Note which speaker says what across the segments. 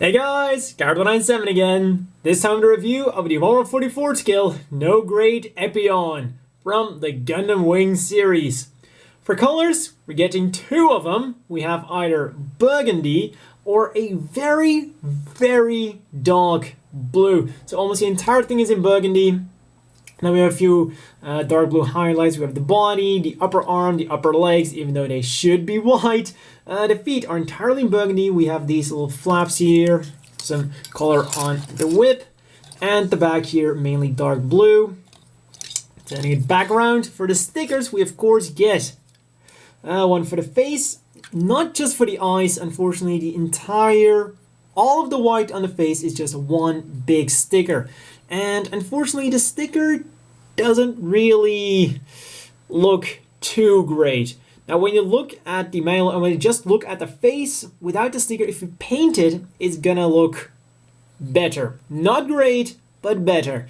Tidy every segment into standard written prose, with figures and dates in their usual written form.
Speaker 1: Hey guys, Card197 again. This time the review of the Evolver 44 skill, No Grade Epyon, from the Gundam Wing series. For colors, we're getting two of them. We have either burgundy or a very, very dark blue. So almost the entire thing is in burgundy. Now we have a few dark blue highlights. We have the body, the upper arm, the upper legs, even though they should be white. The feet are entirely in burgundy. We have these little flaps here, some color on the whip, and the back here mainly dark blue. Turning it back around, for the stickers we of course get one for the face, not just for the eyes. Unfortunately, all of the white on the face is just one big sticker. And unfortunately, the sticker doesn't really look too great. Now, when you look at the manual and when you just look at the face without the sticker, if you paint it, it's gonna look better. Not great, but better.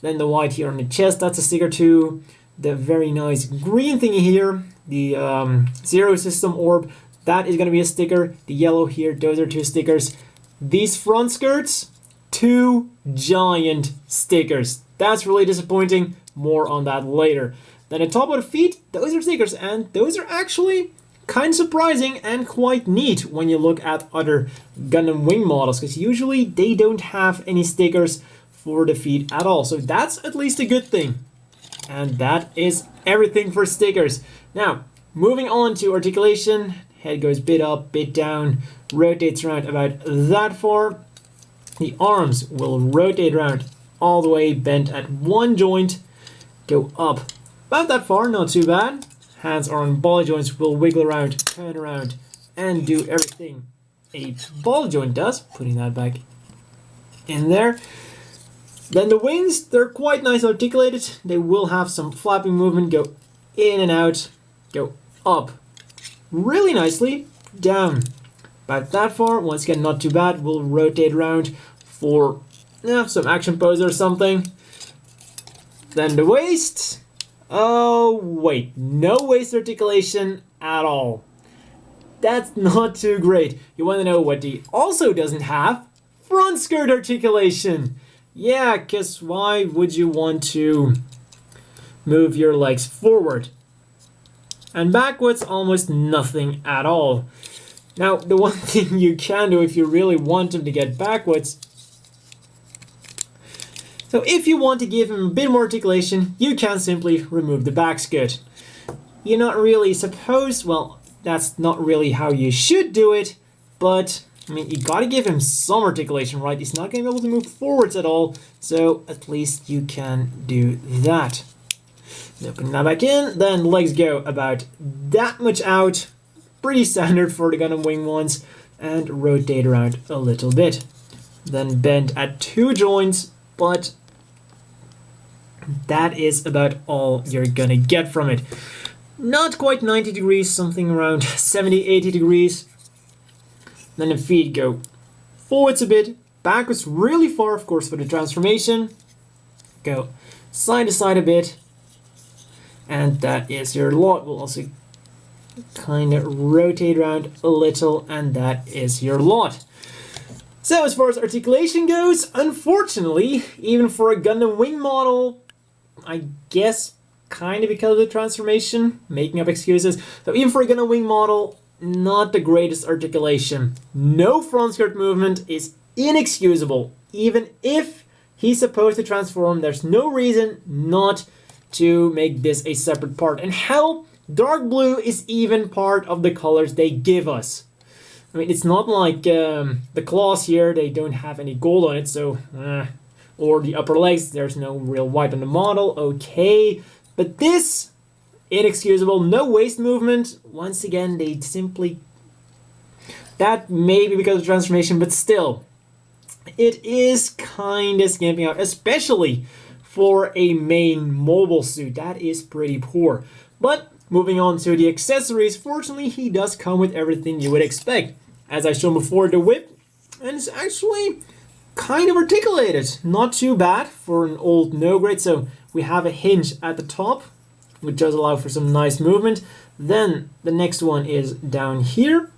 Speaker 1: Then the white here on the chest, that's a sticker too. The very nice green thingy here, the Zero System orb, that is gonna be a sticker. The yellow here, those are two stickers. These front skirts, two giant stickers. That's really disappointing. More on that later. Then the top of the feet, those are stickers, and those are actually kind of surprising and quite neat when you look at other Gundam Wing models, because usually they don't have any stickers for the feet at all. So that's at least a good thing. And that is everything for stickers. Now, moving on to articulation. Head goes bit up, bit down, rotates around about that far. The arms will rotate around all the way, bent at one joint, go up about that far, not too bad. Hands are on ball joints, will wiggle around, turn around, and do everything a ball joint does. Putting that back in there. Then the wings, they're quite nice articulated. They will have some flapping movement, go in and out, go up really nicely, down about that far. Once again, not too bad. We'll rotate around for some action pose or something. Then the waist. Oh wait, no waist articulation at all. That's not too great. You want to know what he also doesn't have? Front skirt articulation. Yeah, because why would you want to move your legs forward? And backwards, almost nothing at all. Now, the one thing you can do if you really want him to get backwards, so if you want to give him a bit more articulation, you can simply remove the back skirt. You're not really supposed, well, that's not really how you should do it, but I mean, you gotta give him some articulation, right? He's not gonna be able to move forwards at all, so at least you can do that. Now putting that back in, then legs go about that much out, pretty standard for the Gundam Wing ones, and rotate around a little bit. Then bend at two joints, but that is about all you're gonna get from it. Not quite 90 degrees, something around 70, 80 degrees. Then the feet go forwards a bit, backwards really far, of course, for the transformation. Go side to side a bit. And that is your lot. We'll also kind of rotate around a little, and that is your lot. So as far as articulation goes, unfortunately, even for a Gundam Wing model, I guess kind of because of the transformation, making up excuses. So even for a Gundam Wing model, not the greatest articulation. No front skirt movement is inexcusable. Even if he's supposed to transform, there's no reason not to make this a separate part. And hell, dark blue is even part of the colors they give us. I mean, it's not like the claws here, they don't have any gold on it, so, or the upper legs, there's no real white on the model, okay. But this, inexcusable, no waist movement. Once again, they simply, that may be because of transformation, but still, it is kind of skimping out, especially for a main mobile suit. That is pretty poor. But moving on to the accessories, fortunately, he does come with everything you would expect. As I showed before, the whip, and it's actually kind of articulated. Not too bad for an old no grade. So we have a hinge at the top, which does allow for some nice movement. Then the next one is down here.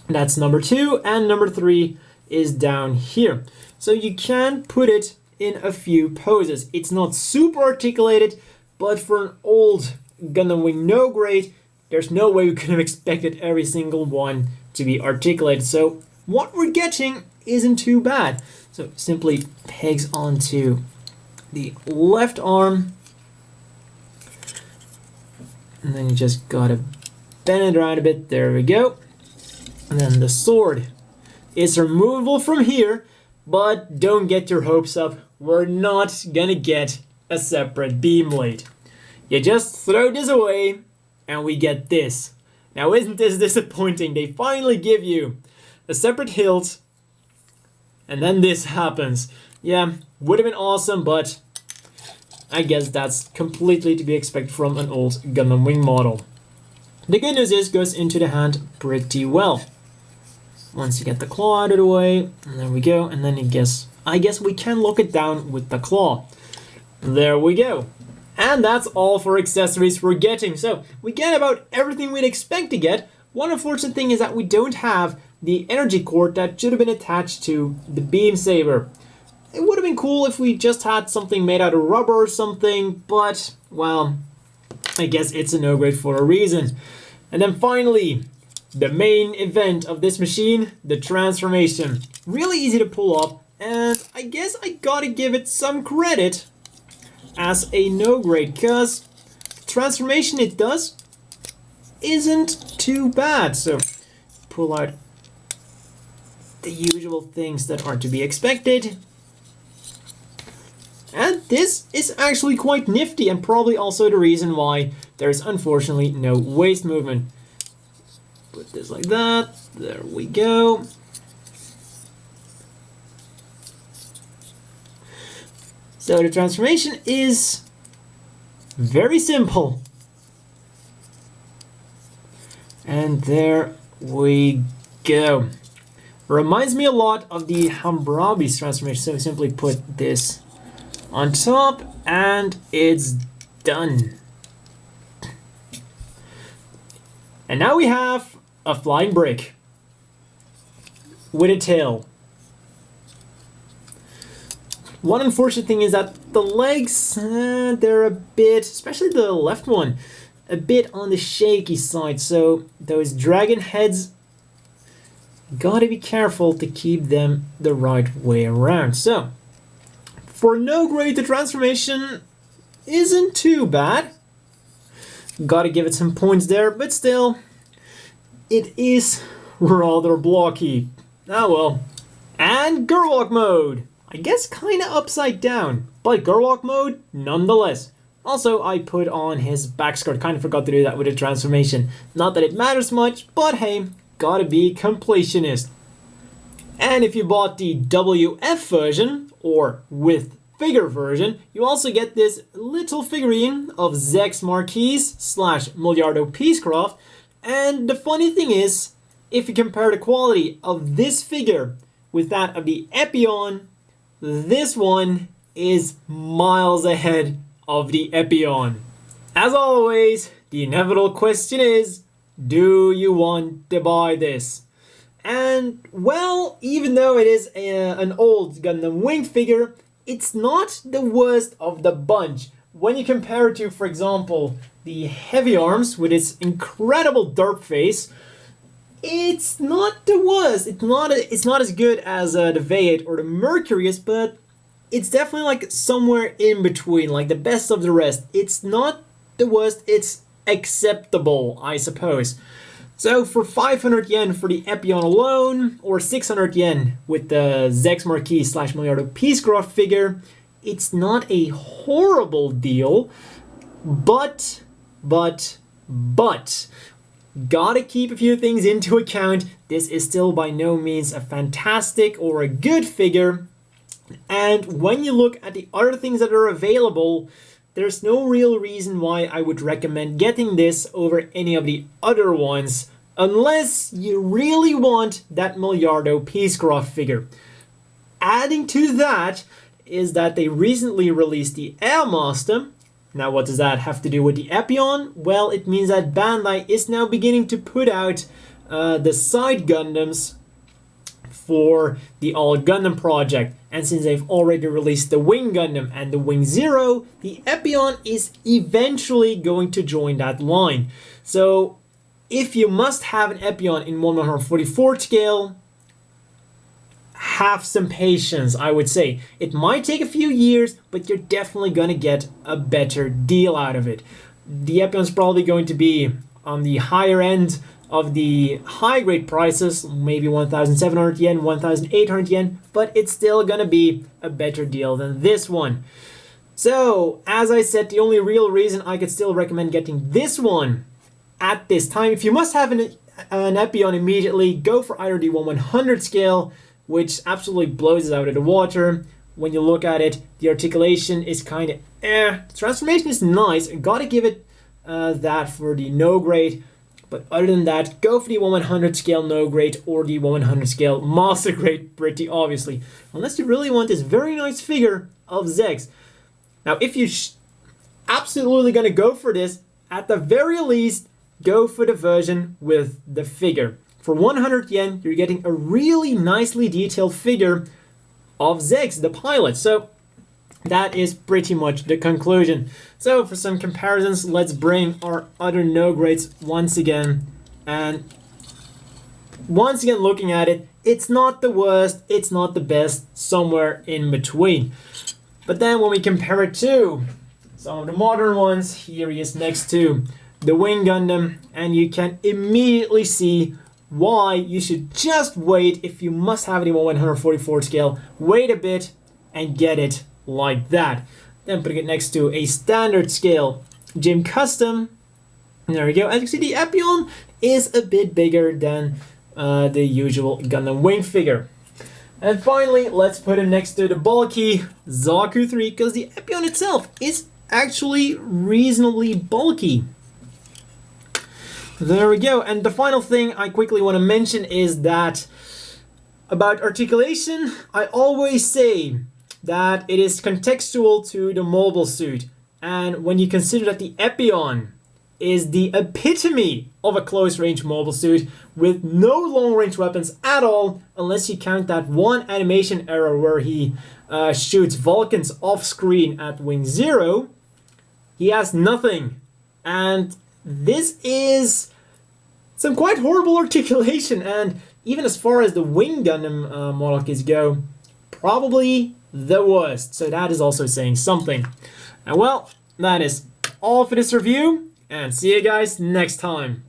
Speaker 1: That's number 2, and number 3 is down here. So you can put it in a few poses. It's not super articulated, but for an old Gundam Wing no grade, there's no way we could have expected every single one to be articulated. So what we're getting isn't too bad. So simply pegs onto the left arm, and then you just gotta bend it around a bit. There we go. And then the sword is removable from here, but don't get your hopes up. We're not gonna get a separate beam blade. You just throw this away and we get this. Now isn't this disappointing? They finally give you a separate hilt and then this happens. Yeah, would have been awesome, but I guess that's completely to be expected from an old Gundam Wing model. The good news is it goes into the hand pretty well. Once you get the claw out of the way, and there we go, and then I guess we can lock it down with the claw. There we go. And that's all for accessories we're getting. So we get about everything we'd expect to get. One unfortunate thing is that we don't have the energy cord that should have been attached to the beam saber. It would have been cool if we just had something made out of rubber or something, but, well, I guess it's a no grade for a reason. And then finally, the main event of this machine, the transformation. Really easy to pull off, and I guess I gotta give it some credit as a no grade, because the transformation it does isn't too bad. So pull out the usual things that are to be expected. And this is actually quite nifty, and probably also the reason why there's unfortunately no waist movement. Put this like that, there we go. So the transformation is very simple. And there we go. Reminds me a lot of the Hammurabi's transformation. So simply put this on top and it's done. And now we have a flying brick with a tail. One unfortunate thing is that the legs, they're a bit, especially the left one, a bit on the shaky side. So those dragon heads, gotta be careful to keep them the right way around. So for no grade, the transformation isn't too bad. Gotta give it some points there, but still, it is rather blocky. Oh well. And Gerwalk mode. I guess kinda upside down, but Gerwalk mode nonetheless. Also, I put on his back skirt. Kinda forgot to do that with the transformation. Not that it matters much, but hey, gotta be completionist. And if you bought the WF version, or with figure version, you also get this little figurine of Zex Marquis / Miliardo Peacecraft. And the funny thing is, if you compare the quality of this figure with that of the Epyon, this one is miles ahead of the Epyon. As always, the inevitable question is, do you want to buy this? And, well, even though it is an old Gundam Wing figure, it's not the worst of the bunch. When you compare it to, for example, the Heavy Arms with its incredible derp face, it's not the worst. It's not as good as the V8 or the Mercurius, but it's definitely like somewhere in between, like the best of the rest. It's not the worst, it's acceptable, I suppose. So for 500 yen for the Epyon alone, or 600 yen with the Zex Marquis / Miliardo Peacecraft figure, it's not a horrible deal, but, gotta keep a few things into account. This is still by no means a fantastic or a good figure, and when you look at the other things that are available, there's no real reason why I would recommend getting this over any of the other ones, unless you really want that Miliardo Peacecraft figure. Adding to that is that they recently released the Airmaster. Now what does that have to do with the Epyon? Well, it means that Bandai is now beginning to put out the side Gundams for the All Gundam project. And since they've already released the Wing Gundam and the Wing Zero, the Epyon is eventually going to join that line. So if you must have an Epyon in 1/144 scale, have some patience, I would say. It might take a few years, but you're definitely going to get a better deal out of it. The Epyon's probably going to be on the higher end of the high grade prices, maybe 1,700 yen, 1,800 yen, but it's still going to be a better deal than this one. So, as I said, the only real reason I could still recommend getting this one at this time, if you must have an Epyon immediately, go for either the 1/100 scale, which absolutely blows it out of the water. When you look at it, the articulation is kind of The transformation is nice. Gotta give it that for the no grade. But other than that, go for the 1/100 scale no grade or the 1/100 scale master grade, pretty obviously. Unless you really want this very nice figure of Zex. Now, if you absolutely gonna go for this, at the very least, go for the version with the figure. For 100 yen, you're getting a really nicely detailed figure of Zex, the pilot. So that is pretty much the conclusion. So for some comparisons, let's bring our other no grades once again. And once again, looking at it, it's not the worst, it's not the best, somewhere in between. But then when we compare it to some of the modern ones, here he is next to the Wing Gundam, and you can immediately see why you should just wait. If you must have it in 144 scale, wait a bit and get it like that. Then putting it next to a standard scale Gym Custom, there we go. As you see, the Epyon is a bit bigger than the usual Gundam Wing figure. And finally, let's put him next to the bulky Zaku 3, because the Epyon itself is actually reasonably bulky. There we go. And the final thing I quickly want to mention is that about articulation, I always say that it is contextual to the mobile suit. And when you consider that the Epyon is the epitome of a close-range mobile suit with no long-range weapons at all, unless you count that one animation error where he shoots Vulcans off-screen at Wing Zero, he has nothing. And this is some quite horrible articulation, and even as far as the Wing Gundam model kits go, probably the worst. So that is also saying something. And well, that is all for this review, and see you guys next time.